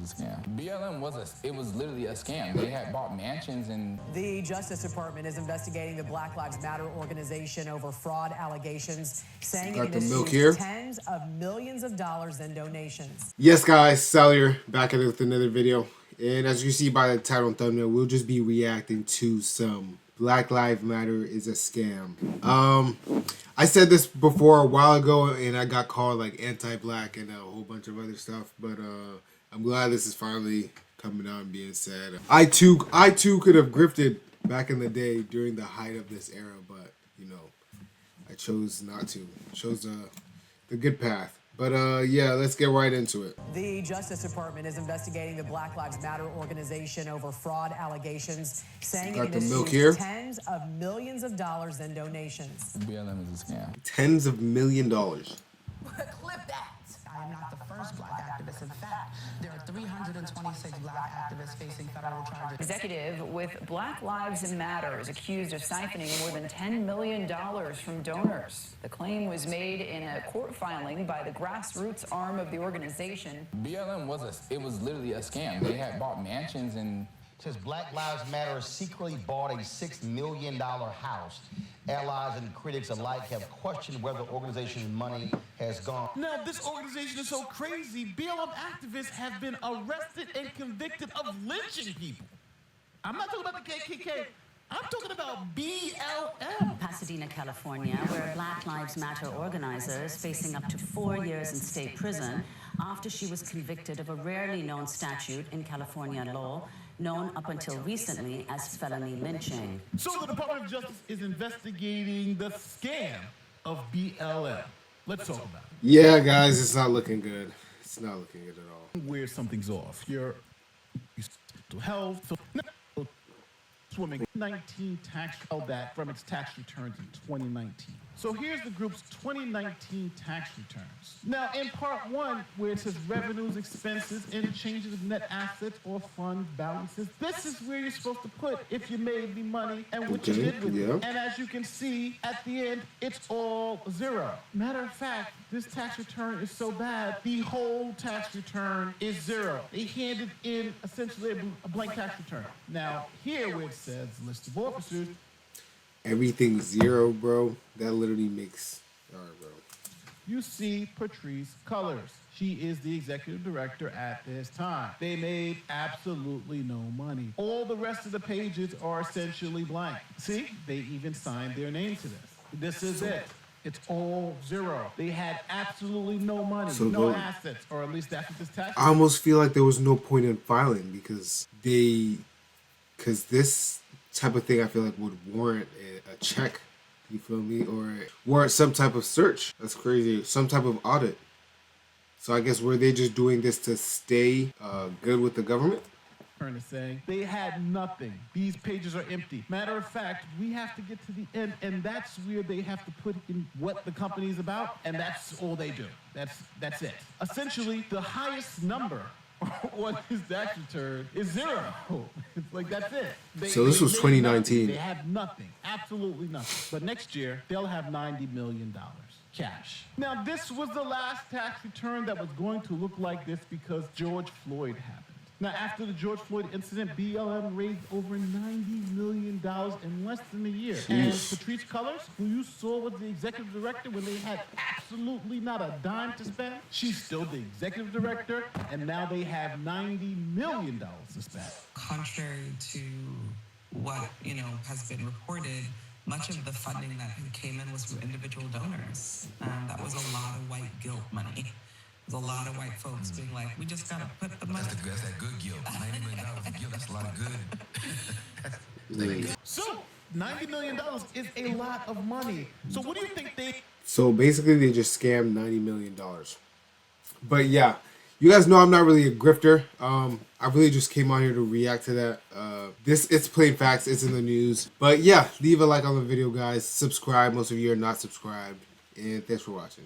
was a scam. BLM was literally a scam. They had bought mansions and... The Justice Department is investigating the Black Lives Matter organization over fraud allegations, saying it misused tens of millions of dollars in donations. Yes, guys, Sal here, back at it with another video. And as you see by the title and thumbnail, we'll just be reacting to some Black Lives Matter is a scam. I said this before a while ago, and I got called like anti-black and a whole bunch of other stuff. But I'm glad this is finally coming out and being said. I too could have grifted back in the day during the height of this era, but you know, I chose not to. Chose the good path. But yeah, let's get right into it. The Justice Department is investigating the Black Lives Matter organization over fraud allegations, saying it misused tens of millions of dollars in donations. BLM is a scam. Tens of $1 million. Clip that. I am not the first black activist. In fact, there are 326 black activists facing federal charges. Executive with Black Lives Matter is accused of siphoning more than $10 million from donors. The claim was made in a court filing by the grassroots arm of the organization. BLM was literally a scam. They had bought mansions and... Says Black Lives Matter secretly bought a $6 million house. Allies and critics alike have questioned whether the organization's money has gone. Now, this organization is so crazy, BLM activists have been arrested and convicted of lynching people. I'm not talking about the KKK. I'm talking about BLM. Pasadena, California, where Black Lives Matter organizer is facing up to 4 years in state prison after she was convicted of a rarely known statute in California law known up until recently as felony lynching. So the Department of Justice is investigating the scam of BLM. Let's talk about it. Yeah, guys, it's not looking good. It's not looking good at all. Where something's off. Your mental health. Swimming 19 tax held that from its tax returns in 2019. So here's the group's 2019 tax returns. Now, in part one, where it says revenues, expenses, and changes of net assets or fund balances, this is where you're supposed to put if you made the money and what you did with it. And as you can see, at the end, it's all zero. Matter of fact, this tax return is so bad, the whole tax return is zero. They handed in essentially a blank tax return. Now, here where it says list of officers, everything's zero, bro. That literally makes... Alright, bro. You see Patrice Cullors. She is the executive director at this time. They made absolutely no money. All the rest of the pages are essentially blank. See? They even signed their name to this. This is it. It's all zero. They had absolutely no money, so no assets, or at least that's what this tax... I almost feel like there was no point in filing because this type of thing I feel like would warrant a check, you feel me, or warrant some type of search. That's crazy. Some type of audit. So I guess were they just doing this to stay good with the government? Is saying they had nothing. These pages are empty. Matter of fact, we have to get to the end, and that's where they have to put in what the company is about, and that's all they do. That's it. Essentially, the highest number on his tax return is zero. It's like, that's it. So this was 2019. They have nothing, absolutely nothing. But next year, they'll have $90 million cash. Now, this was the last tax return that was going to look like this because George Floyd happened. Now, after the George Floyd incident, BLM raised over $90 million in less than a year. Jeez. And Patrice Cullors, who you saw was the executive director when they had absolutely not a dime to spend, she's still the executive director, and now they have $90 million to spend. Contrary to what, has been reported, much of the funding that came in was from individual donors. That was a lot of white guilt money. There's a lot of white folks being like, we just gotta put the money. That's that good guilt. $90 million of guilt. That's a lot of good. So, $90 million is a lot of money. So what do you think they... So basically they just scammed $90 million. But yeah, you guys know I'm not really a grifter. I really just came on here to react to that. It's plain facts. It's in the news. But yeah, leave a like on the video, guys. Subscribe. Most of you are not subscribed. And thanks for watching.